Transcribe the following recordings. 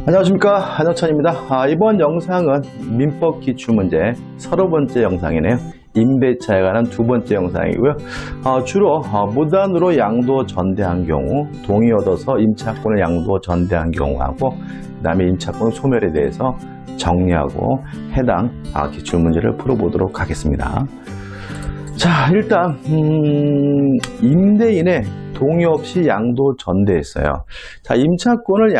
안녕하십니까, 한영찬입니다. 이번 영상은 민법 기출문제 30번째 영상이네요. 임대차에 관한 두 번째 영상이고요. 주로 무단으로 양도 전대한 경우, 동의 얻어서 임차권을 양도 전대한 경우하고 그 다음에 임차권 소멸에 대해서 정리하고 해당 기출문제를 풀어보도록 하겠습니다. 자, 일단 임대인의 동의 없이 양도 전대했어요. 자, 임차권을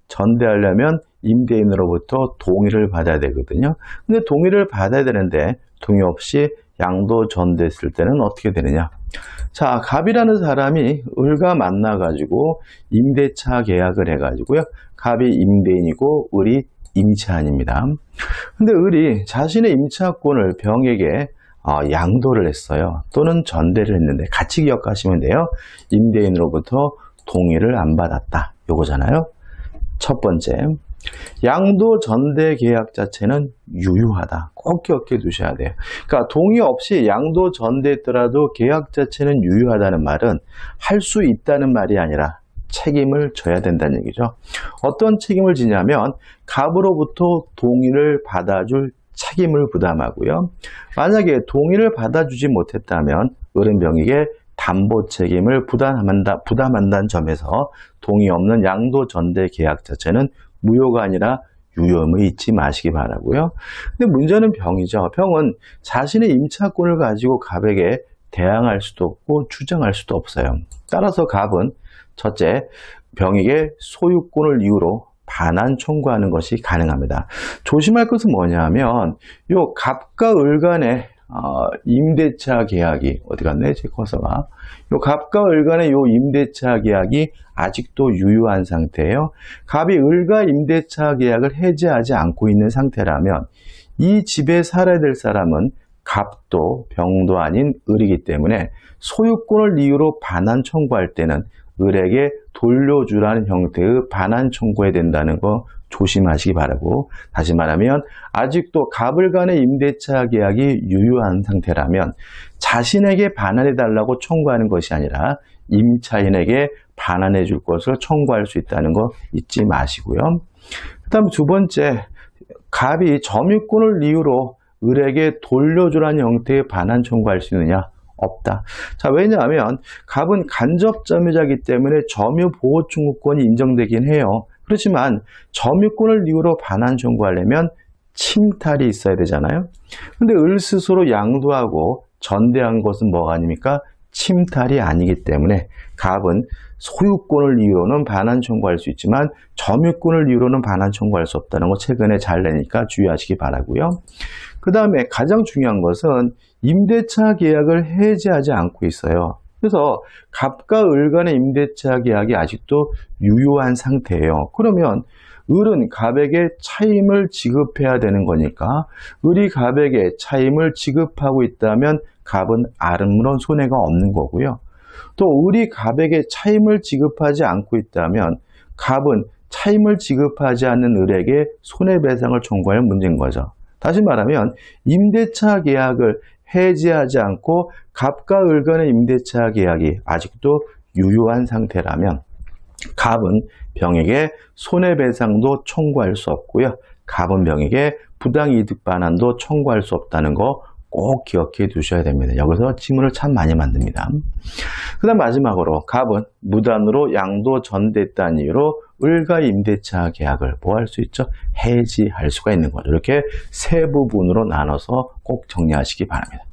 전대하려면 임대인으로부터 동의를 받아야 되거든요. 근데 동의를 받아야 되는데 동의 없이 양도 전대했을 때는 어떻게 되느냐? 자, 갑이라는 사람이 을과 만나가지고 임대차 계약을 해가지고요. 갑이 임대인이고 을이 임차인입니다. 근데 을이 자신의 임차권을 병에게 양도를 했어요. 또는 전대를 했는데 같이 기억하시면 돼요. 임대인으로부터 동의를 안 받았다. 요거잖아요. 첫 번째, 양도 전대 계약 자체는 유효하다. 꼭 기억해 두셔야 돼요. 그러니까 동의 없이 양도 전대했더라도 계약 자체는 유효하다는 말은 할 수 있다는 말이 아니라 책임을 져야 된다는 얘기죠. 어떤 책임을 지냐면 갑으로부터 동의를 받아줄 책임을 부담하고요. 만약에 동의를 받아주지 못했다면 을은 병에게 담보 책임을 부담한다는 점에서 동의 없는 양도 전대 계약 자체는 무효가 아니라 유효함을 잊지 마시기 바라고요. 근데 문제는 병이죠. 병은 자신의 임차권을 가지고 갑에게 대항할 수도 없고 주장할 수도 없어요. 따라서 갑은 첫째, 병에게 소유권을 이유로 반환 청구하는 것이 가능합니다. 조심할 것은 뭐냐면 요 갑과 을 간의 임대차 계약이 어디 갔네? 제 커서가. 요 갑과 을 간의 요 임대차 계약이 아직도 유효한 상태예요. 갑이 을과 임대차 계약을 해지하지 않고 있는 상태라면 이 집에 살아야 될 사람은 갑도 병도 아닌 을이기 때문에 소유권을 이유로 반환 청구할 때는 을에게 돌려주라는 형태의 반환 청구해야 된다는 거 조심하시기 바라고, 다시 말하면 아직도 갑을 간의 임대차 계약이 유효한 상태라면 자신에게 반환해달라고 청구하는 것이 아니라 임차인에게 반환해 줄 것을 청구할 수 있다는 거 잊지 마시고요. 그 다음 두 번째, 갑이 점유권을 이유로 을에게 돌려주라는 형태의 반환 청구할 수 있느냐? 없다. 자, 왜냐하면 갑은 간접 점유자이기 때문에 점유 보호 청구권이 인정되긴 해요. 그렇지만 점유권을 이유로 반환 청구하려면 침탈이 있어야 되잖아요. 근데 을 스스로 양도하고 전대한 것은 뭐가 아닙니까? 침탈이 아니기 때문에 갑은 소유권을 이유로는 반환 청구할 수 있지만 점유권을 이유로는 반환 청구할 수 없다는 거 최근에 잘 내니까 주의하시기 바라고요. 그 다음에 가장 중요한 것은 임대차 계약을 해지하지 않고 있어요. 그래서 갑과 을 간의 임대차 계약이 아직도 유효한 상태예요. 그러면 을은 갑에게 차임을 지급해야 되는 거니까 을이 갑에게 차임을 지급하고 있다면 갑은 아무런 손해가 없는 거고요. 또 을이 갑에게 차임을 지급하지 않고 있다면 갑은 차임을 지급하지 않는 을에게 손해배상을 청구할 문제인 거죠. 다시 말하면 임대차 계약을 해지하지 않고 갑과 을 간의 임대차 계약이 아직도 유효한 상태라면 갑은 병에게 손해배상도 청구할 수 없고요. 갑은 병에게 부당이득 반환도 청구할 수 없다는 거 꼭 기억해 두셔야 됩니다. 여기서 지문을 참 많이 만듭니다. 그 다음 마지막으로 갑은 무단으로 양도 전대했다는 이유로 을과 임대차 계약을 뭐 할 수 있죠? 해지할 수가 있는 거죠. 이렇게 세 부분으로 나눠서 꼭 정리하시기 바랍니다.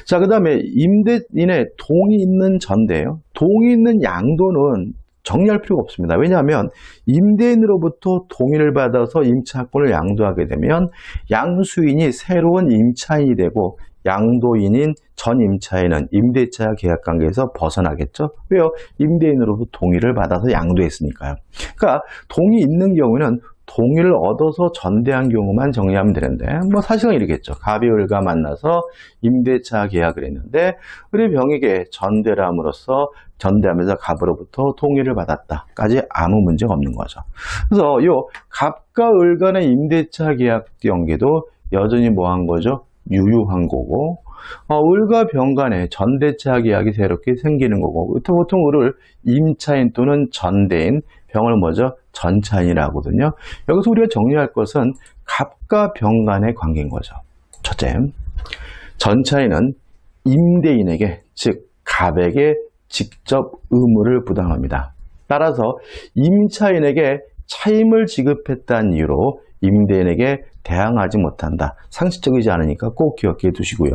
자, 그 다음에 임대인의 동의 있는 전대예요. 동의 있는 양도는 정리할 필요가 없습니다. 왜냐하면 임대인으로부터 동의를 받아서 임차권을 양도하게 되면 양수인이 새로운 임차인이 되고 양도인인 전 임차인은 임대차 계약 관계에서 벗어나겠죠. 왜요? 임대인으로부터 동의를 받아서 양도했으니까요. 그러니까 동의 있는 경우는 동의를 얻어서 전대한 경우만 정리하면 되는데 사실은 이러겠죠. 갑이 을과 만나서 임대차 계약을 했는데 을이 병에게 전대하면서 갑으로부터 동의를 받았다까지 아무 문제가 없는 거죠. 그래서 요 갑과 을 간의 임대차 계약 관계도 여전히 뭐 한 거죠? 유효한 거고, 을과 병 간에 전대차 계약이 새롭게 생기는 거고, 보통 을을 임차인 또는 전대인, 병을 뭐죠? 전차인이라고 하거든요. 여기서 우리가 정리할 것은 갑과 병 간의 관계인 거죠. 첫째, 전차인은 임대인에게, 즉 갑에게 직접 의무를 부담합니다. 따라서 임차인에게 차임을 지급했다는 이유로 임대인에게 대항하지 못한다. 상식적이지 않으니까 꼭 기억해 두시고요.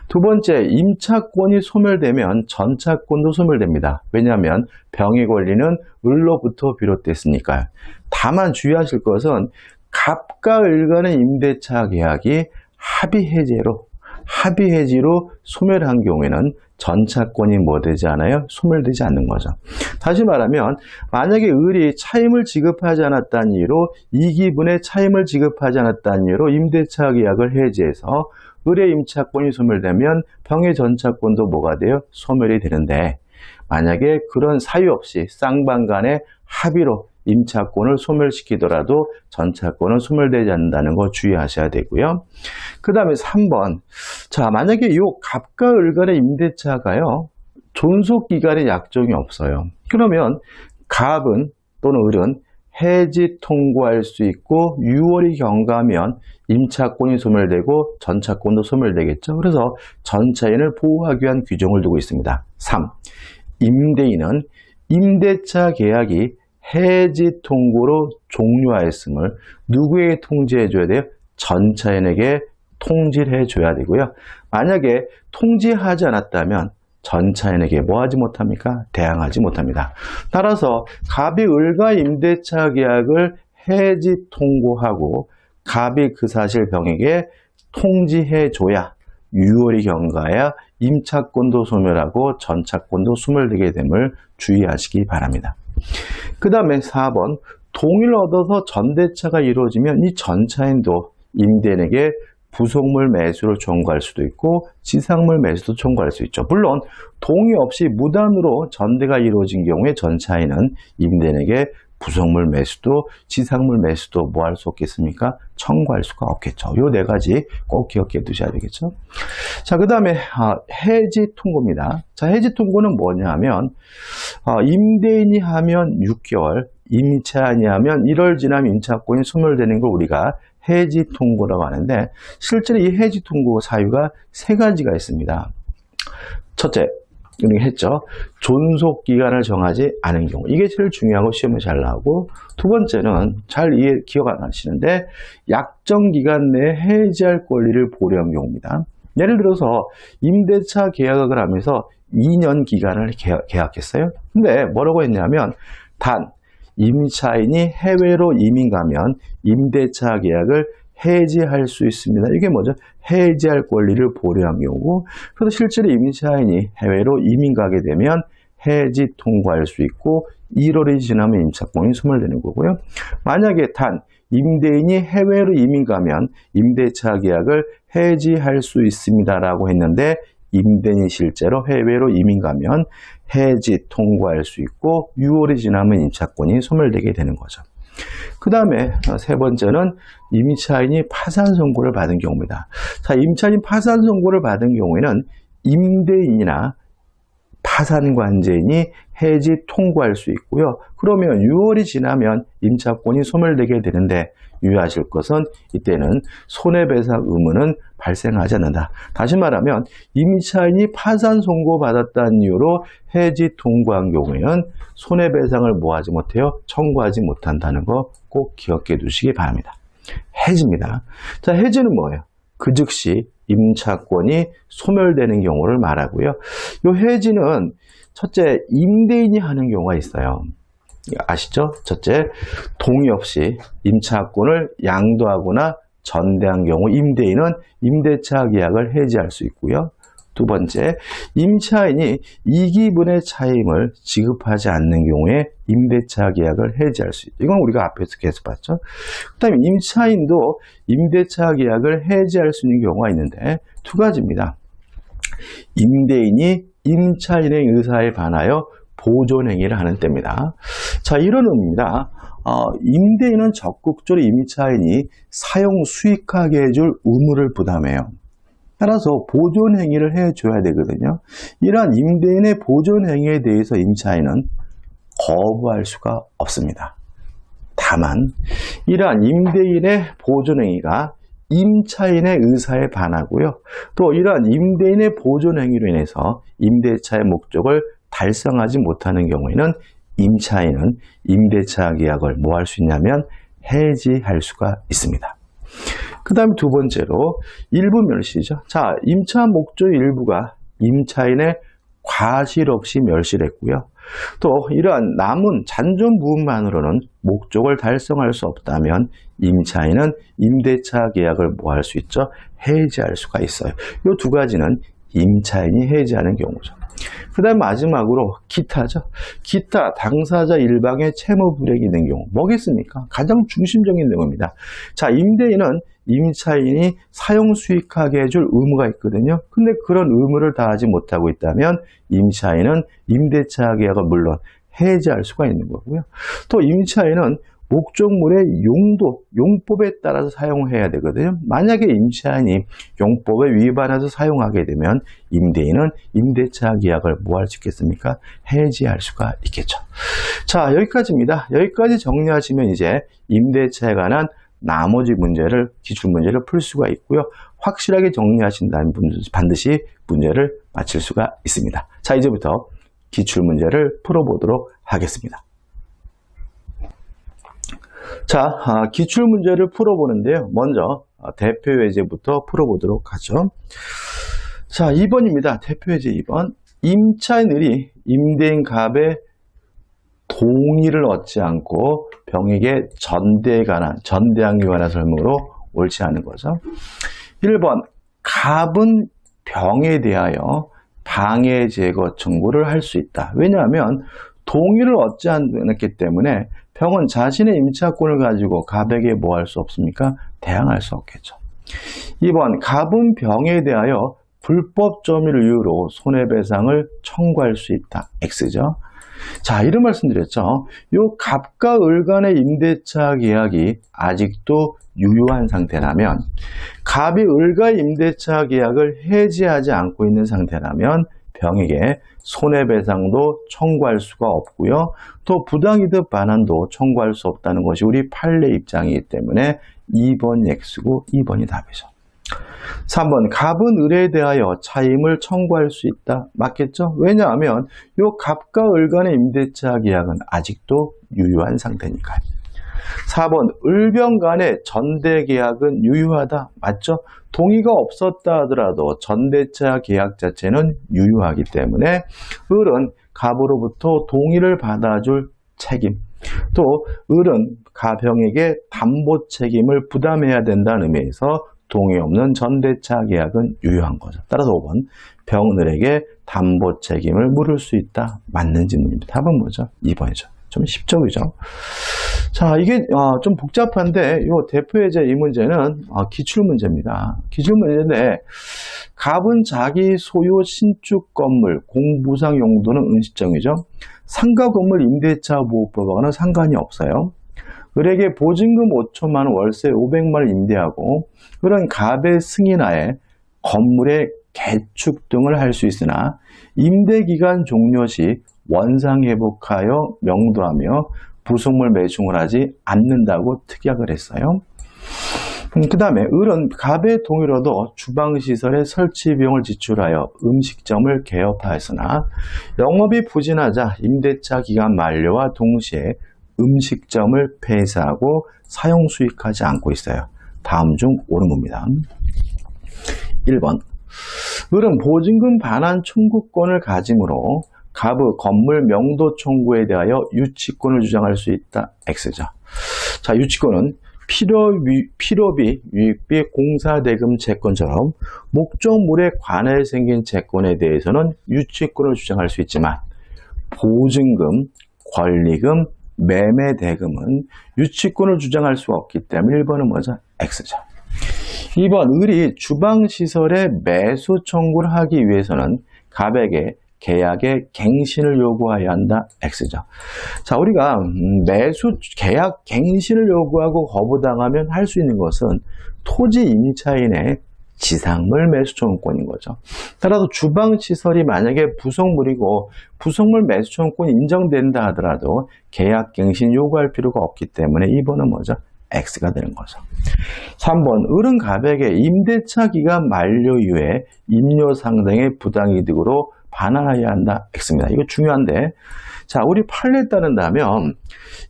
두 번째, 임차권이 소멸되면 전차권도 소멸됩니다. 왜냐하면 병의 권리는 을로부터 비롯됐으니까요. 다만 주의하실 것은 갑과 을 간의 임대차 계약이 합의해지로 소멸한 경우에는 전차권이 뭐 되지 않아요? 소멸되지 않는 거죠. 다시 말하면 만약에 을이 차임을 지급하지 않았다는 이유로 이기분에 차임을 지급하지 않았다는 이유로 임대차 계약을 해지해서 을의 임차권이 소멸되면 병의 전차권도 뭐가 돼요? 소멸이 되는데 만약에 그런 사유 없이 쌍방 간의 합의로 임차권을 소멸시키더라도 전차권은 소멸되지 않는다는 거 주의하셔야 되고요. 그 다음에 3번. 자, 만약에 이 갑과 을 간의 임대차가요, 존속기간에 약정이 없어요. 그러면 갑은 또는 을은 해지 통고할 수 있고 6월이 경과하면 임차권이 소멸되고 전차권도 소멸되겠죠. 그래서 전차인을 보호하기 위한 규정을 두고 있습니다. 3. 임대인은 임대차 계약이 해지 통고로 종료하였음을 누구에게 통지해 줘야 돼요? 전차인에게 통지를 해줘야 되고요. 만약에 통지하지 않았다면 전차인에게 뭐 하지 못합니까? 대항하지 못합니다. 따라서 갑이 을과 임대차 계약을 해지 통고하고 갑이 그 사실 병에게 통지해줘야 6월이 경과해야 임차권도 소멸하고 전차권도 소멸되게 됨을 주의하시기 바랍니다. 그 다음에 4번, 동의를 얻어서 전대차가 이루어지면 이 전차인도 임대인에게 부속물 매수를 청구할 수도 있고 지상물 매수도 청구할 수 있죠. 물론 동의 없이 무단으로 전대가 이루어진 경우에 전차인은 임대인에게 부속물 매수도 지상물 매수도 뭐 할 수 없겠습니까? 청구할 수가 없겠죠. 요 네 가지 꼭 기억해 두셔야 되겠죠. 자, 그 다음에 해지 통고입니다. 자, 해지 통고는 뭐냐 하면 임대인이 하면 6개월, 임차인이 하면 1월 지나면 임차권이 소멸되는 걸 우리가 해지 통고라고 하는데 실제로 이 해지 통고 사유가 세 가지가 있습니다. 첫째, 이렇게 했죠. 존속 기간을 정하지 않은 경우. 이게 제일 중요하고 시험에 잘 나오고, 두 번째는 잘 기억 안 하시는데 약정 기간 내에 해지할 권리를 보류한 경우입니다. 예를 들어서 임대차 계약을 하면서 2년 기간을 계약했어요. 근데 뭐라고 했냐면 단 임차인이 해외로 이민 가면 임대차 계약을 해지할 수 있습니다. 이게 뭐죠? 해지할 권리를 보류한 경우고, 그래서 실제로 임차인이 해외로 이민 가게 되면 해지 통고할 수 있고 1월이 지나면 임차권이 소멸되는 거고요. 만약에 단 임대인이 해외로 이민 가면 임대차 계약을 해지할 수 있습니다라고 했는데 임대인이 실제로 해외로 이민 가면 해지 통고할 수 있고 6월이 지나면 임차권이 소멸되게 되는 거죠. 그 다음에 세 번째는 임차인이 파산 선고를 받은 경우입니다. 자, 임차인 파산 선고를 받은 경우에는 임대인이나 파산관제인이 해지 통고할 수 있고요. 그러면 6월이 지나면 임차권이 소멸되게 되는데 유의하실 것은 이때는 손해배상 의무는 발생하지 않는다. 다시 말하면 임차인이 파산 선고받았다는 이유로 해지 통고한 경우에는 손해배상을 뭐하지 못해요? 청구하지 못한다는 거 꼭 기억해 두시기 바랍니다. 해지입니다. 자, 해지는 뭐예요? 그 즉시 임차권이 소멸되는 경우를 말하고요. 이 해지는 첫째, 임대인이 하는 경우가 있어요. 아시죠? 첫째, 동의 없이 임차권을 양도하거나 전대한 경우 임대인은 임대차 계약을 해지할 수 있고요. 두 번째, 임차인이 이기분의 차임을 지급하지 않는 경우에 임대차 계약을 해지할 수 있다. 이건 우리가 앞에서 계속 봤죠. 그 다음에 임차인도 임대차 계약을 해지할 수 있는 경우가 있는데 두 가지입니다. 임대인이 임차인의 의사에 반하여 보존행위를 하는 때입니다. 자, 이런 의미입니다. 임대인은 적극적으로 임차인이 사용 수익하게 해줄 의무를 부담해요. 따라서 보존 행위를 해줘야 되거든요. 이러한 임대인의 보존 행위에 대해서 임차인은 거부할 수가 없습니다. 다만 이러한 임대인의 보존 행위가 임차인의 의사에 반하고요. 또 이러한 임대인의 보존 행위로 인해서 임대차의 목적을 달성하지 못하는 경우에는 임차인은 임대차 계약을 뭐 할 수 있냐면 해지할 수가 있습니다. 그 다음에 두 번째로 일부 멸시죠. 자, 임차 목적 일부가 임차인의 과실 없이 멸실했고요. 또 이러한 남은 잔존 부분만으로는 목적을 달성할 수 없다면 임차인은 임대차 계약을 뭐 할 수 있죠? 해지할 수가 있어요. 이 두 가지는 임차인이 해지하는 경우죠. 그 다음 마지막으로 기타죠. 기타 당사자 일방의 채무 불이익이 있는 경우 뭐겠습니까? 가장 중심적인 내용입니다. 자, 임대인은 임차인이 사용 수익하게 해줄 의무가 있거든요. 근데 그런 의무를 다하지 못하고 있다면 임차인은 임대차 계약을 물론 해지할 수가 있는 거고요. 또 임차인은 목적물의 용도, 용법에 따라서 사용해야 되거든요. 만약에 임차인이 용법에 위반해서 사용하게 되면 임대인은 임대차 계약을 뭐 할 수 있겠습니까? 해지할 수가 있겠죠. 자, 여기까지입니다. 여기까지 정리하시면 이제 임대차에 관한 나머지 문제를, 기출문제를 풀 수가 있고요. 확실하게 정리하신다면 반드시 문제를 맞힐 수가 있습니다. 자, 이제부터 기출문제를 풀어보도록 하겠습니다. 자, 기출문제를 풀어보는데요. 먼저 대표예제부터 풀어보도록 하죠. 자, 2번입니다. 대표예제 2번. 임차인이 임대인 갑의 동의를 얻지 않고 병에게 전대항에 관한 설명으로 옳지 않은 거죠. 1번. 갑은 병에 대하여 방해 제거 청구를 할 수 있다. 왜냐하면 동의를 얻지 않았기 때문에 병은 자신의 임차권을 가지고 갑에게 뭐 할 수 없습니까? 대항할 수 없겠죠. 2번. 갑은 병에 대하여 불법 점유를 이유로 손해배상을 청구할 수 있다. X죠. 자, 이런 말씀드렸죠. 요 갑과 을 간의 임대차 계약이 아직도 유효한 상태라면, 갑이 을과의 임대차 계약을 해지하지 않고 있는 상태라면 병에게 손해배상도 청구할 수가 없고요. 또 부당이득 반환도 청구할 수 없다는 것이 우리 판례 입장이기 때문에 2번 X고 2번이 답이죠. 3번. 갑은 을에 대하여 차임을 청구할 수 있다. 맞겠죠? 왜냐하면 이 갑과 을 간의 임대차 계약은 아직도 유효한 상태니까요. 4번. 을병 간의 전대 계약은 유효하다. 맞죠? 동의가 없었다 하더라도 전대차 계약 자체는 유효하기 때문에 을은 갑으로부터 동의를 받아줄 책임, 또 을은 갑병에게 담보 책임을 부담해야 된다는 의미에서 동의 없는 전대차 계약은 유효한 거죠. 따라서 5번. 병을에게 담보 책임을 물을 수 있다. 맞는 질문입니다. 답은 뭐죠? 2번이죠. 좀 쉽죠, 그죠? 자, 이게 좀 복잡한데 이 대표예제 이 문제는 기출문제입니다. 기출문제인데 갑은 자기 소유 신축 건물 공부상 용도는 음식점이죠. 상가 건물 임대차 보호법과는 상관이 없어요. 을에게 보증금 5천만 원, 월세 500만 원 임대하고 그런 갑의 승인하에 건물의 개축 등을 할 수 있으나 임대기간 종료 시 원상회복하여 명도하며 부속물 매중을 하지 않는다고 특약을 했어요. 그 다음에 을은 갑의 동의로도 주방시설의 설치 비용을 지출하여 음식점을 개업하였으나 영업이 부진하자 임대차 기간 만료와 동시에 음식점을 폐쇄하고 사용 수익하지 않고 있어요. 다음 중 옳은 겁니다. 1번. 을은 보증금 반환 청구권을 가지므로 갑의 건물 명도 청구에 대하여 유치권을 주장할 수 있다. X죠. 자, 유치권은 필요비, 유익비, 공사대금 채권처럼 목적물에 관해 생긴 채권에 대해서는 유치권을 주장할 수 있지만 보증금, 권리금, 매매대금은 유치권을 주장할 수 없기 때문에 1번은 뭐죠? X죠. 2번. 을이 주방시설의 매수 청구를 하기 위해서는 갑에게 계약의 갱신을 요구해야 한다. X죠. 자, 우리가 계약 갱신을 요구하고 거부당하면 할 수 있는 것은 토지 임차인의 지상물 매수청구권인 거죠. 따라서 주방시설이 만약에 부속물이고 부속물 매수청구권이 인정된다 하더라도 계약갱신 요구할 필요가 없기 때문에 2번은 뭐죠? X가 되는 거죠. 3번 을은 갑에게 임대차 기간 만료 이후에 임료 상당의 부당이득으로 반환해야 한다. X입니다. 이거 중요한데, 자, 우리 판례에 따른다면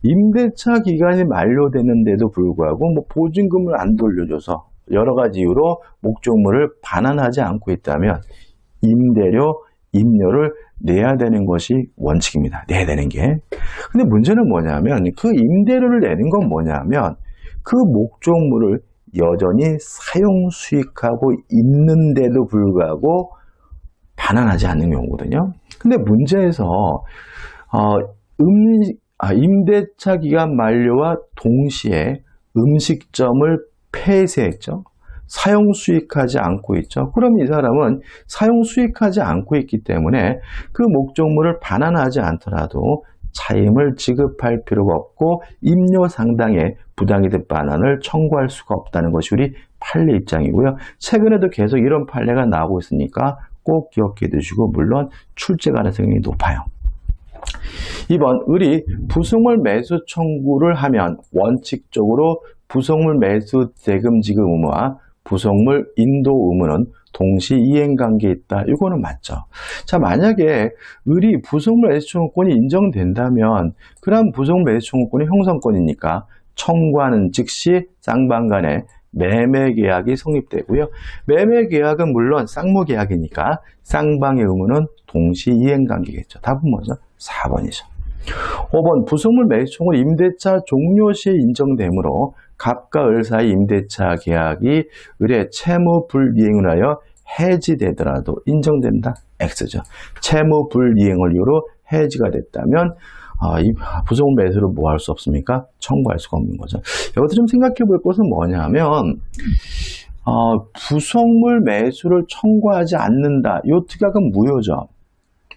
임대차 기간이 만료되는데도 불구하고 뭐 보증금을 안 돌려줘서 여러 가지 이유로 목적물을 반환하지 않고 있다면 임대료, 임료를 내야 되는 것이 원칙입니다. 내야 되는 게. 근데 문제는 뭐냐면 그 임대료를 내는 건 뭐냐면 그 목적물을 여전히 사용 수익하고 있는데도 불구하고 반환하지 않는 경우거든요. 근데 문제에서 임대차 기간 만료와 동시에 음식점을 폐쇄했죠. 사용 수익하지 않고 있죠. 그럼 이 사람은 사용 수익하지 않고 있기 때문에 그 목적물을 반환하지 않더라도 차임을 지급할 필요가 없고 임료 상당의 부당이득 반환을 청구할 수가 없다는 것이 우리 판례 입장이고요. 최근에도 계속 이런 판례가 나오고 있으니까 꼭 기억해 두시고 물론 출제 가능성이 높아요. 2번, 을이 부속물 매수 청구를 하면 원칙적으로 부속물 매수 대금 지급 의무와 부속물 인도 의무는 동시 이행관계에 있다. 이거는 맞죠. 자, 만약에 을이 부속물 매수 청구권이 인정된다면 그럼 부속물 매수 청구권이 형성권이니까 청구하는 즉시 쌍방 간에 매매계약이 성립되고요. 매매계약은 물론 쌍무계약이니까 쌍방의 의무는 동시 이행관계겠죠. 답은 뭐죠? 4번이죠. 5번, 부속물 매수 청구 임대차 종료 시에 인정되므로 갑과 을 사이 임대차 계약이 을의 채무 불이행을 하여 해지되더라도 인정된다. X죠. 채무 불이행을 이유로 해지가 됐다면 이 부속물 매수를 뭐 할 수 없습니까? 청구할 수가 없는 거죠. 여기서 좀 생각해 볼 것은 뭐냐면 부속물 매수를 청구하지 않는다. 이 특약은 무효죠.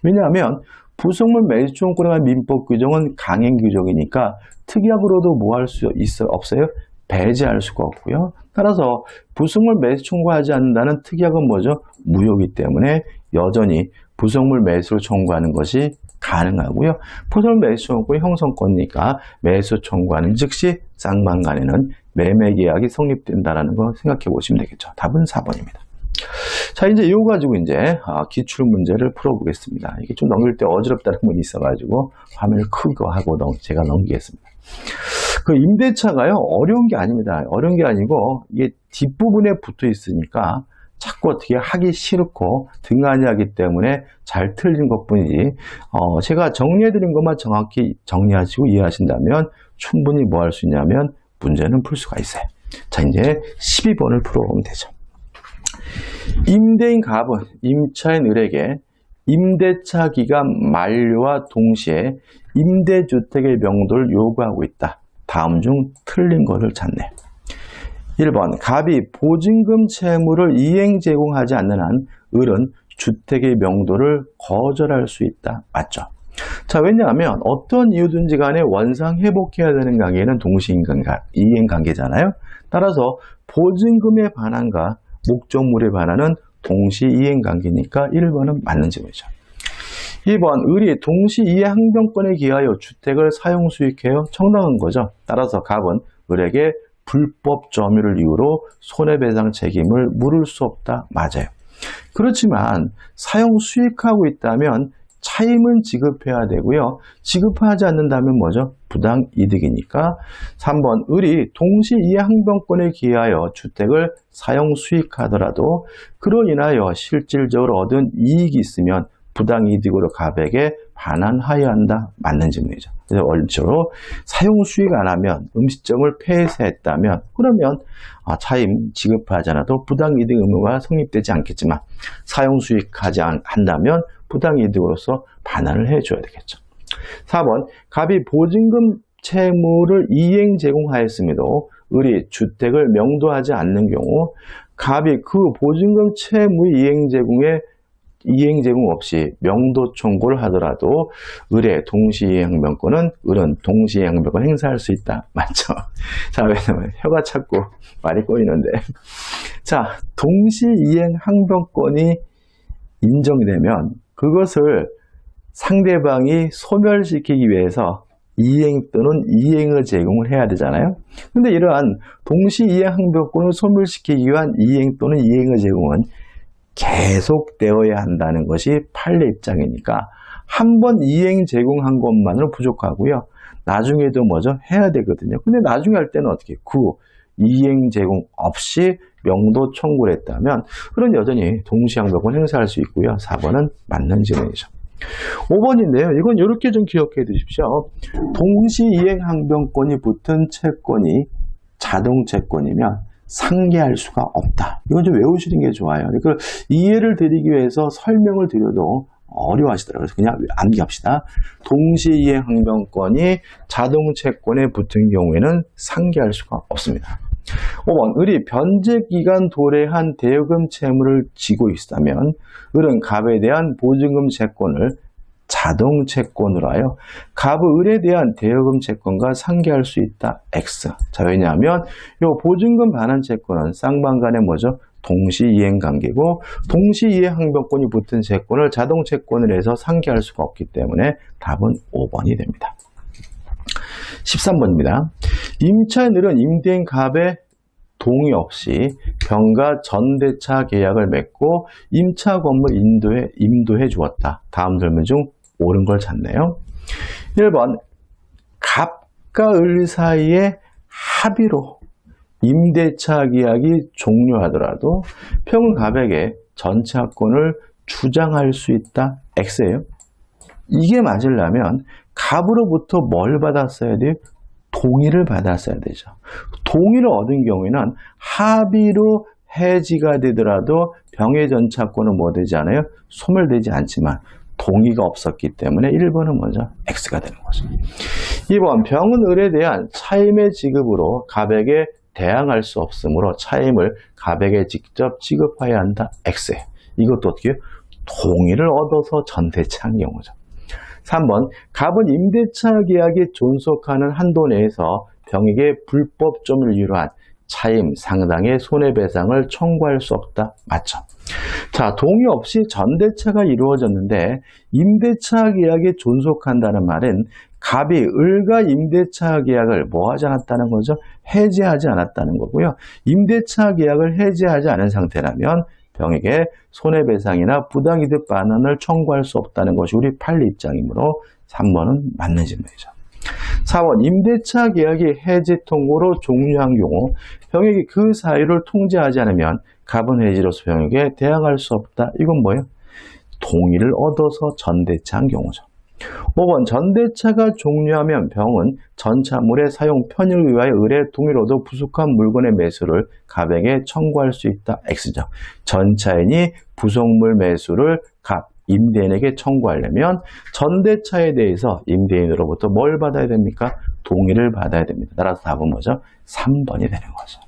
왜냐하면 부속물 매수 청구권에 관한 민법 규정은 강행 규정이니까 특약으로도 뭐 할 수 없어요? 배제할 수가 없고요. 따라서 부속물 매수 청구하지 않는다는 특약은 뭐죠? 무효이기 때문에 여전히 부속물 매수를 청구하는 것이 가능하고요. 부속물 매수 청구권이 형성권이니까 매수 청구하는 즉시 쌍방 간에는 매매 계약이 성립된다는 거 생각해 보시면 되겠죠. 답은 4번입니다. 자, 이제 이거 가지고 이제 기출 문제를 풀어보겠습니다. 이게 좀 넘길 때 어지럽다는 분이 있어가지고 화면을 크고 하고 제가 넘기겠습니다. 그 임대차가요, 어려운 게 아닙니다. 어려운 게 아니고 이게 뒷부분에 붙어 있으니까 자꾸 어떻게 하기 싫고 등한히 하기 때문에 잘 틀린 것뿐이지, 제가 정리해드린 것만 정확히 정리하시고 이해하신다면 충분히 뭐 할 수 있냐면 문제는 풀 수가 있어요. 자, 이제 12번을 풀어보면 되죠. 임대인 갑은 임차인 을에게 임대차 기간 만료와 동시에 임대주택의 명도를 요구하고 있다. 다음 중 틀린 것을 찾네. 1번, 갑이 보증금 채무를 이행 제공하지 않는 한 을은 주택의 명도를 거절할 수 있다. 맞죠? 자, 왜냐하면 어떤 이유든지 간에 원상 회복해야 되는 관계는 동시 이행 관계잖아요. 따라서 보증금의 반환과 목적물의 반환은 동시 이행 관계니까 1번은 맞는 질문이죠. 2번, 을이 동시 이해 항변권에 기하여 주택을 사용 수익해요. 정당한 거죠. 따라서 갑은 을에게 불법 점유를 이유로 손해배상 책임을 물을 수 없다. 맞아요. 그렇지만 사용 수익하고 있다면 차임은 지급해야 되고요. 지급하지 않는다면 뭐죠? 부당이득이니까 3번, 을이 동시 이해 항변권에 기하여 주택을 사용 수익하더라도 그로 인하여 실질적으로 얻은 이익이 있으면 부당이득으로 갑에게 반환하여야 한다. 맞는 질문이죠. 그래서 원칙으로 사용 수익 안 하면 음식점을 폐쇄했다면 그러면 차임 지급하지 않아도 부당이득 의무가 성립되지 않겠지만 사용 수익하지 한다면 부당이득으로서 반환을 해줘야 되겠죠. 4번, 갑이 보증금 채무를 이행 제공하였음에도 을이 주택을 명도하지 않는 경우 갑이 그 보증금 채무 이행 제공에 이행 제공 없이 명도 청구를 하더라도 을의 동시이행항변권은 을은 동시이행항변권을 행사할 수 있다. 맞죠? 자, 왜냐면 혀가 자꾸 말이 꼬이는데. 자, 동시이행항변권이 인정이 되면 그것을 상대방이 소멸시키기 위해서 이행 또는 이행을 제공을 해야 되잖아요. 근데 이러한 동시이행항변권을 소멸시키기 위한 이행 또는 이행의 제공은 계속되어야 한다는 것이 판례 입장이니까 한 번 이행 제공한 것만으로 부족하고요. 나중에도 뭐죠? 해야 되거든요. 근데 나중에 할 때는 어떻게? 이행 제공 없이 명도 청구를 했다면 그런 여전히 동시항변권 행사할 수 있고요. 4번은 맞는 질문이죠. 5번인데요. 이건 이렇게 좀 기억해 두십시오. 동시이행항변권이 붙은 채권이 자동채권이면 상계할 수가 없다. 이건 좀 외우시는 게 좋아요. 그러니까 이해를 드리기 위해서 설명을 드려도 어려워하시더라고요. 그래서 그냥 암기합시다. 동시이행항변권이 자동채권에 붙은 경우에는 상계할 수가 없습니다. 5번, 을이 변제기간 도래한 대여금 채무를 지고 있다면 을은 갑에 대한 보증금 채권을 자동채권으로 하여 갑의 을에 대한 대여금 채권과 상계할 수 있다. X. 자, 왜냐하면 이 보증금 반환 채권은 쌍방간의 뭐죠? 동시이행 관계고 동시이행항변권이 붙은 채권을 자동채권을 해서 상계할 수가 없기 때문에 답은 5번이 됩니다. 13번입니다. 임차인 을은 임대인 갑의 동의 없이 병과 전대차 계약을 맺고 임차 건물 임도해 주었다. 다음 질문 중 옳은 걸 찾네요. 1번, 갑과 을 사이의 합의로 임대차 계약이 종료하더라도 평은 갑에게 전차권을 주장할 수 있다. X예요. 이게 맞으려면 갑으로부터 뭘 받았어야 돼요? 동의를 받았어야 되죠. 동의를 얻은 경우에는 합의로 해지가 되더라도 병의 전차권은 뭐 되지 않아요? 소멸되지 않지만 동의가 없었기 때문에 1번은 먼저 X가 되는 거죠. 2번, 병은 을에 대한 차임의 지급으로 갑에게 대항할 수 없으므로 차임을 갑에게 직접 지급해야 한다. X예요. 이것도 어떻게 해요? 동의를 얻어서 전대차한 경우죠. 3번, 갑은 임대차 계약에 존속하는 한도 내에서 병에게 불법 점유를 이유로 한 차임 상당의 손해배상을 청구할 수 없다. 맞죠? 자, 동의 없이 전대차가 이루어졌는데 임대차 계약에 존속한다는 말은 갑이 을과 임대차 계약을 뭐 하지 않았다는 거죠? 해지하지 않았다는 거고요. 임대차 계약을 해지하지 않은 상태라면 병에게 손해배상이나 부당이득 반환을 청구할 수 없다는 것이 우리 판례 입장이므로 3번은 맞는 질문이죠. 4번, 임대차 계약이 해지 통고로 종료한 경우 병에게 그 사유를 통지하지 않으면 갑은 해지로서 병에게 대항할 수 없다. 이건 뭐예요? 동의를 얻어서 전대차한 경우죠. 5번, 전대차가 종료하면 병은 전차물의 사용 편의를 위하여 을의 동의를 얻어 부속한 물건의 매수를 갑에게 청구할 수 있다. X죠. 전차인이 부속물 매수를 갑, 임대인에게 청구하려면 전대차에 대해서 임대인으로부터 뭘 받아야 됩니까? 동의를 받아야 됩니다. 따라서 답은 뭐죠? 3번이 되는 거죠.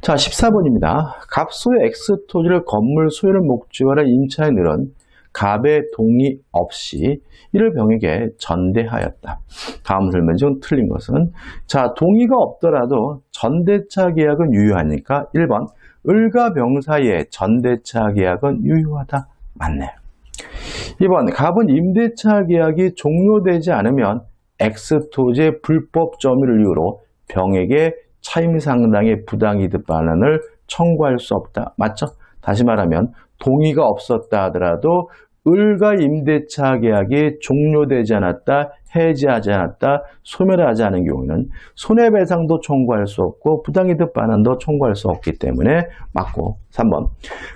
자, 14번입니다. 갑 소유 X 토지를 건물 소유를 목적으로 하는 임차인 을은 갑의 동의 없이 이를 병에게 전대하였다. 다음 설명 중 틀린 것은, 자, 동의가 없더라도 전대차 계약은 유효하니까 1번, 을과 병 사이의 전대차 계약은 유효하다. 맞네요. 2번, 갑은 임대차 계약이 종료되지 않으면 X 토지의 불법 점유를 이유로 병에게 차임 상당의 부당이득 반환을 청구할 수 없다. 맞죠? 다시 말하면 동의가 없었다 하더라도 을과 임대차 계약이 종료되지 않았다, 해지하지 않았다, 소멸하지 않은 경우에는 손해배상도 청구할 수 없고 부당이득 반환도 청구할 수 없기 때문에 맞고. 3번,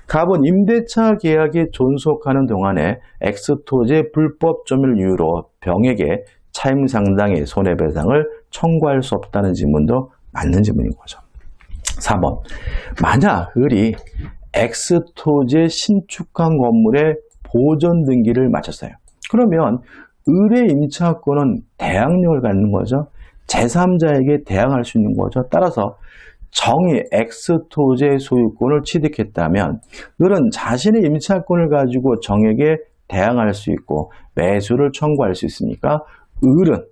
갑은 임대차 계약이 존속하는 동안에 X토지의 불법 점유를 이유로 병에게 차임 상당의 손해배상을 청구할 수 없다는 질문도 맞는 질문인 거죠. 4번, 만약 을이 X토지의 신축한 건물에 보존 등기를 마쳤어요. 그러면 을의 임차권은 대항력을 갖는 거죠. 제3자에게 대항할 수 있는 거죠. 따라서 정의 X토지의 소유권을 취득했다면 을은 자신의 임차권을 가지고 정에게 대항할 수 있고 매수를 청구할 수 있으니까 을은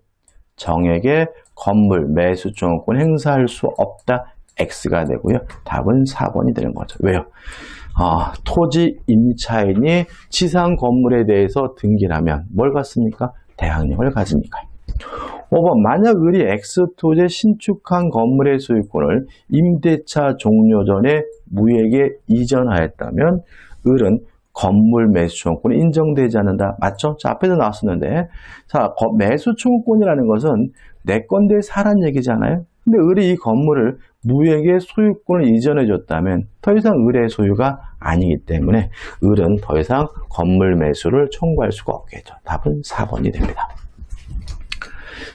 정에게 건물 매수 청구권 행사할 수 없다. X가 되고요. 답은 4번이 되는 거죠. 왜요? 토지 임차인이 지상 건물에 대해서 등기하면 뭘 갖습니까? 대항력을 가집니까? 5번 만약 을이 X토지에 신축한 건물의 소유권을 임대차 종료 전에 무에게 이전하였다면 을은 건물 매수 청구권이 인정되지 않는다. 맞죠? 자, 앞에서 나왔었는데 자, 매수 청구권이라는 것은 내 건데 사란 얘기잖아요. 근데 을이 이 건물을 무에게 소유권을 이전해 줬다면 더 이상 을의 소유가 아니기 때문에 을은 더 이상 건물 매수를 청구할 수가 없겠죠. 답은 4번이 됩니다.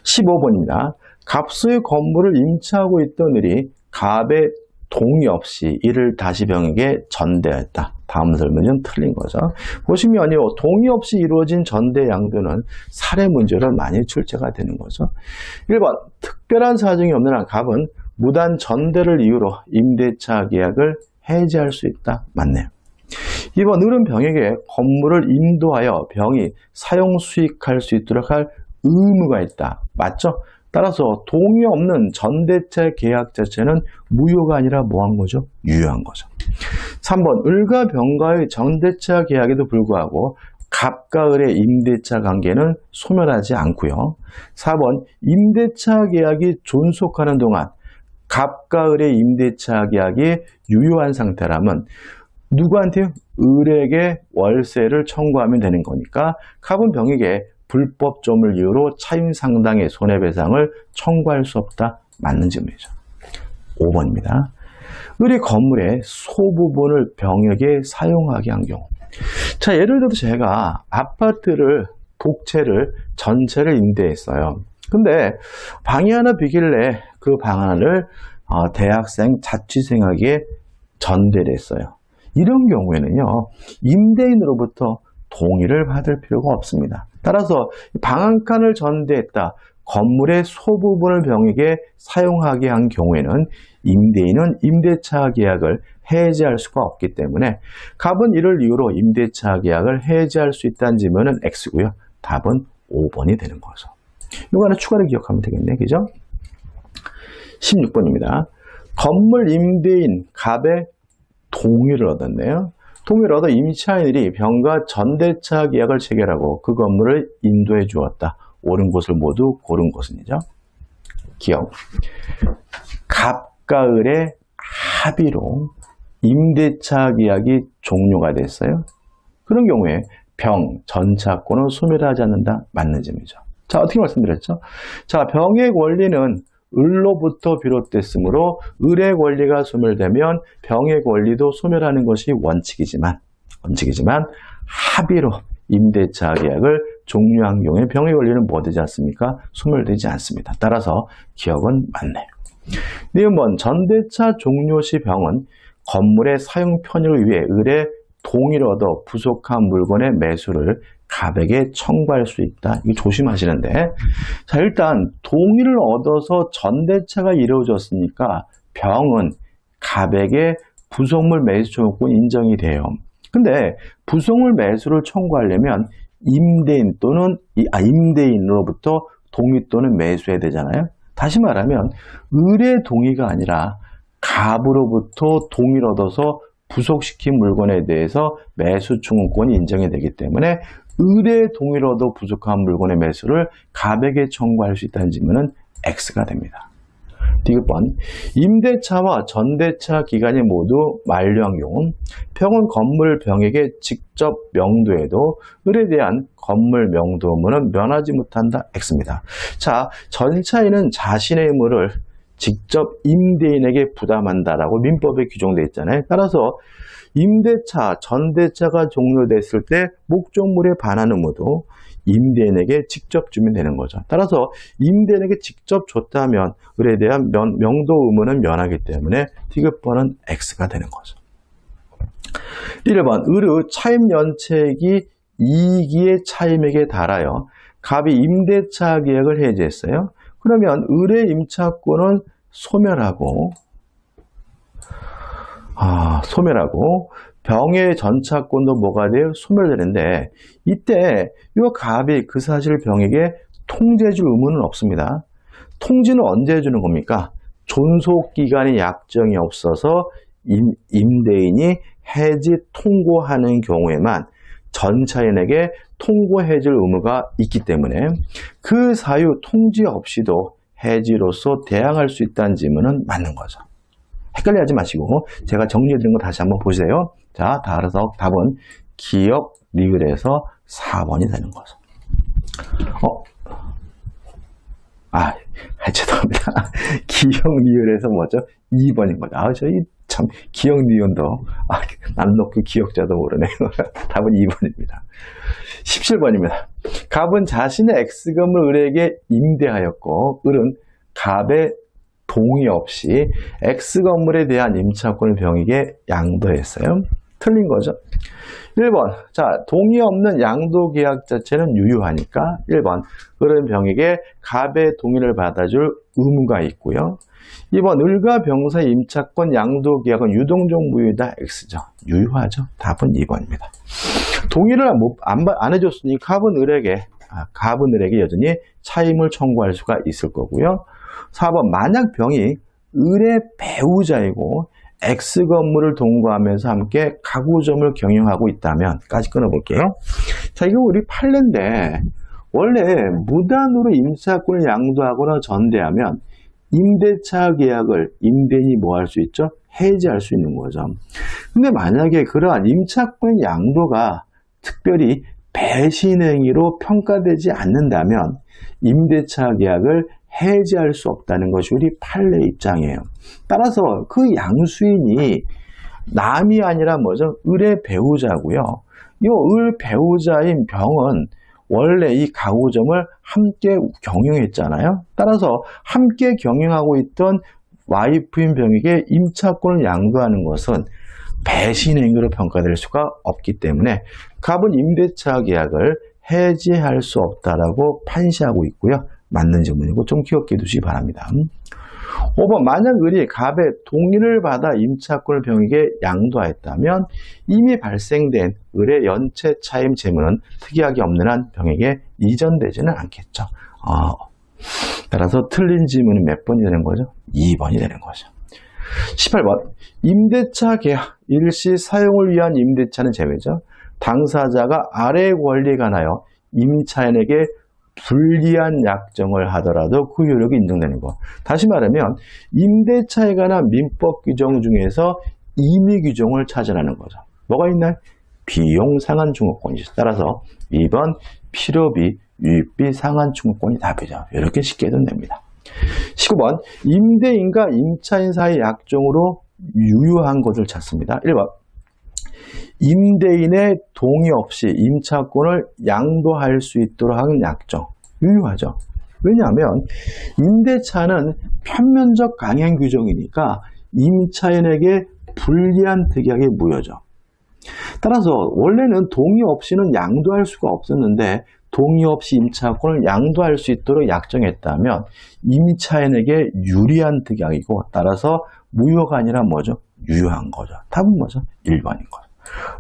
15번입니다. 갑수의 건물을 임차하고 있던 을이 갑의 동의 없이 이를 다시 병에게 전대했다. 다음 설명은 틀린 거죠. 보시면요. 동의 없이 이루어진 전대 양도는 사례 문제로 많이 출제가 되는 거죠. 1번 특별한 사정이 없는 한 갑은 무단 전대를 이유로 임대차 계약을 해지할 수 있다. 맞네요. 2번 을은 병에게 건물을 인도하여 병이 사용 수익할 수 있도록 할 의무가 있다. 맞죠? 따라서 동의 없는 전대차 계약 자체는 무효가 아니라 뭐한 거죠? 유효한 거죠. 3번 을과 병과의 전대차 계약에도 불구하고 갑과 을의 임대차 관계는 소멸하지 않고요. 4번 임대차 계약이 존속하는 동안 갑과 을의 임대차 계약이 유효한 상태라면 누구한테요? 을에게 월세를 청구하면 되는 거니까 갑은 병에게 불법 조물 이유로 차임 상당의 손해배상을 청구할 수 없다. 맞는 질문이죠. 5번입니다. 을이 건물의 소부분을 병에게 사용하게 한 경우. 자, 예를 들어서 제가 아파트를 독채를 전체를 임대했어요. 근데 방이 하나 비길래 그 방 하나를 대학생 자취생에게 전대를 했어요. 이런 경우에는요. 임대인으로부터 동의를 받을 필요가 없습니다. 따라서 방 한 칸을 전대했다. 건물의 소부분을 병에게 사용하게 한 경우에는 임대인은 임대차 계약을 해지할 수가 없기 때문에 갑은 이를 이유로 임대차 계약을 해지할 수 있다는 질문은 X고요. 답은 5번이 되는 거죠. 이거 하나 추가로 기억하면 되겠네. 그죠? 16번입니다. 건물 임대인 갑의 동의를 얻었네요. 동의를 얻어 임차인이 병과 전대차 계약을 체결하고 그 건물을 인도해 주었다. 옳은 곳을 모두 고른 것은이죠. 기억. 갑과 을의 합의로 임대차 계약이 종료가 됐어요. 그런 경우에 병, 전차권은 소멸하지 않는다. 맞는 점이죠. 자, 어떻게 말씀드렸죠? 자, 병의 권리는 을로부터 비롯됐으므로 을의 권리가 소멸되면 병의 권리도 소멸하는 것이 원칙이지만 합의로 임대차 계약을 종료한 경우에 병의 권리는 뭐 되지 않습니까? 소멸되지 않습니다. 따라서 기억은 맞네요. 4번 전대차 종료 시 병은 건물의 사용 편의를 위해 을의 동의를 얻어 부속한 물건의 매수를 갑에게 청구할 수 있다. 이거 조심하시는데. 자, 일단 동의를 얻어서 전대차가 이루어졌으니까 병은 갑에게 부속물 매수 청구권 인정이 돼요. 근데 부속물 매수를 청구하려면 임대인으로부터 동의 또는 매수해야 되잖아요. 다시 말하면 을의 동의가 아니라 갑으로부터 동의를 얻어서 부속시킨 물건에 대해서 매수 청구권이 인정이 되기 때문에 을의 동의를 얻어 부속한 물건의 매수를 갑에게 청구할 수 있다는 질문은 X가 됩니다. 디귿번 임대차와 전대차 기간이 모두 만료한 경우 병은 건물 병에게 직접 명도해도 을에 대한 건물 명도 의무는 면하지 못한다. X입니다. 자, 전차인은 자신의 의무를 직접 임대인에게 부담한다라고 민법에 규정되어 있잖아요. 따라서 임대차, 전대차가 종료됐을 때 목적물에 반하는 의무도 임대인에게 직접 주면 되는 거죠. 따라서 임대인에게 직접 줬다면 을에 대한 명도 의무는 면하기 때문에 디귿번은 X가 되는 거죠. 1번 을의 차임 연체액이 이익의 차임액에 달하여 갑이 임대차 계약을 해지했어요. 그러면 을의 임차권은 소멸하고 소멸하고 병의 전차권도 뭐가 돼요? 소멸되는데 이때 이 갑이 그 사실 병에게 통제해줄 의무는 없습니다. 통지는 언제 해주는 겁니까? 존속기간의 약정이 없어서 임대인이 해지 통고하는 경우에만 전차인에게 통고해줄 의무가 있기 때문에 그 사유 통지 없이도 해지로서 대항할 수 있다는 질문은 맞는 거죠. 헷갈려하지 마시고 제가 정리해드린 거 다시 한번 보세요. 자, 따라서 답은 기역, 리을에서 4번이 되는 거죠. 죄송합니다. 기역, 리을에서 뭐죠? 2번인 거죠. 저희 참 기역, 리을도 남놓고 기역자도 모르네요. 답은 2번입니다. 17번입니다. 갑은 자신의 X건물 을에게 임대하였고 을은 갑의 동의 없이 X건물에 대한 임차권을 병에게 양도했어요. 틀린 거죠. 1번. 자, 동의 없는 양도 계약 자체는 유효하니까 1번. 을은 병에게 갑의 동의를 받아줄 의무가 있고요. 2번. 을과 병 사이 임차권 양도 계약은 유동적 무효이다. X죠. 유효하죠. 답은 2번입니다. 동의를 안 해줬으니 갑은 을에게 여전히 차임을 청구할 수가 있을 거고요. 4번. 만약 병이 을의 배우자이고 X건물을 동거하면서 함께 가구점을 경영하고 있다면 까지 끊어볼게요. 자, 이거 우리 판례인데 원래 무단으로 임차권을 양도하거나 전대하면 임대차 계약을 임대인이 뭐 할 수 있죠? 해지할 수 있는 거죠. 근데 만약에 그러한 임차권 양도가 특별히 배신행위로 평가되지 않는다면 임대차 계약을 해지할 수 없다는 것이 우리 판례 입장이에요. 따라서 그 양수인이 남이 아니라 뭐죠? 을의 배우자고요. 이 을 배우자인 병은 원래 이 가구점을 함께 경영했잖아요. 따라서 함께 경영하고 있던 와이프인 병에게 임차권을 양도하는 것은 배신행위로 평가될 수가 없기 때문에 갑은 임대차 계약을 해지할 수 없다라고 판시하고 있고요. 맞는 질문이고 좀 기억해 두시기 바랍니다. 5번. 만약 을이 갑의 동의를 받아 임차권을 병에게 양도하였다면 이미 발생된 을의 연체 차임 재물은 특이하게 없는 한 병에게 이전되지는 않겠죠. 따라서 틀린 질문은 몇 번이 되는 거죠? 2번이 되는 거죠. 18번. 임대차 계약 일시 사용을 위한 임대차는 제외죠. 당사자가 아래 권리에 관하여 임차인에게 불리한 약정을 하더라도 그 효력이 인정되는 것. 다시 말하면 임대차에 관한 민법 규정 중에서 임의 규정을 찾아내는 거죠. 뭐가 있나요? 비용 상한 증후권이 있어요. 따라서 2번 필요비, 유입비 상한 증후권이 답이죠. 이렇게 쉽게 해도 됩니다. 19번 임대인과 임차인 사이 약정으로 유효한 것을 찾습니다. 1번 임대인의 동의 없이 임차권을 양도할 수 있도록 하는 약정. 유효하죠. 왜냐하면 임대차는 편면적 강행 규정이니까 임차인에게 불리한 특약이 무효죠. 따라서 원래는 동의 없이는 양도할 수가 없었는데 동의 없이 임차권을 양도할 수 있도록 약정했다면 임차인에게 유리한 특약이고 따라서 무효가 아니라 뭐죠? 유효한 거죠. 답은 뭐죠? 1번인 거죠.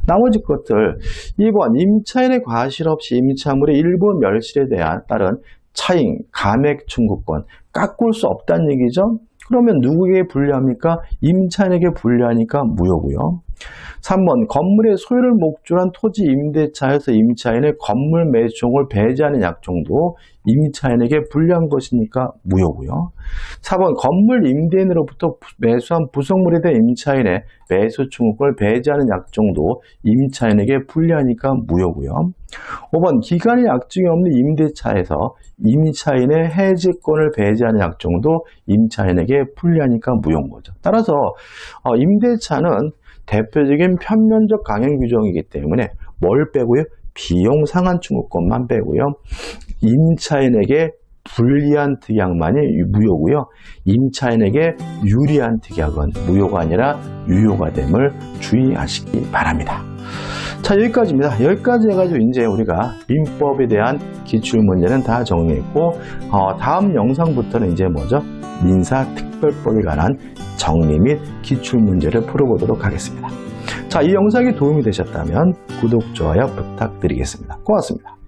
나머지 것들 2번 임차인의 과실 없이 임차물의 일부 멸실에 따른 차임, 감액 청구권 깎을 수 없다는 얘기죠. 그러면 누구에게 불리합니까? 임차인에게 불리하니까 무효고요. 3번 건물의 소유를 목적으로 한 토지 임대차에서 임차인의 건물 매수종을 배제하는 약정도 임차인에게 불리한 것이니까 무효고요. 4번 건물 임대인으로부터 매수한 부속물에 대한 임차인의 매수 청구권을 배제하는 약정도 임차인에게 불리하니까 무효고요. 5번 기간의 약정이 없는 임대차에서 임차인의 해지권을 배제하는 약정도 임차인에게 불리하니까 무효인 거죠. 따라서 임대차는 대표적인 편면적 강행 규정이기 때문에 뭘 빼고요? 비용 상한 청구권만 빼고요. 임차인에게 불리한 특약만이 무효고요. 임차인에게 유리한 특약은 무효가 아니라 유효가 됨을 주의하시기 바랍니다. 자, 여기까지입니다. 여기까지 해가지고 이제 우리가 민법에 대한 기출문제는 다 정리했고 다음 영상부터는 이제 뭐죠? 민사특별법에 관한 정리 및 기출문제를 풀어보도록 하겠습니다. 자, 이 영상이 도움이 되셨다면 구독, 좋아요 부탁드리겠습니다. 고맙습니다.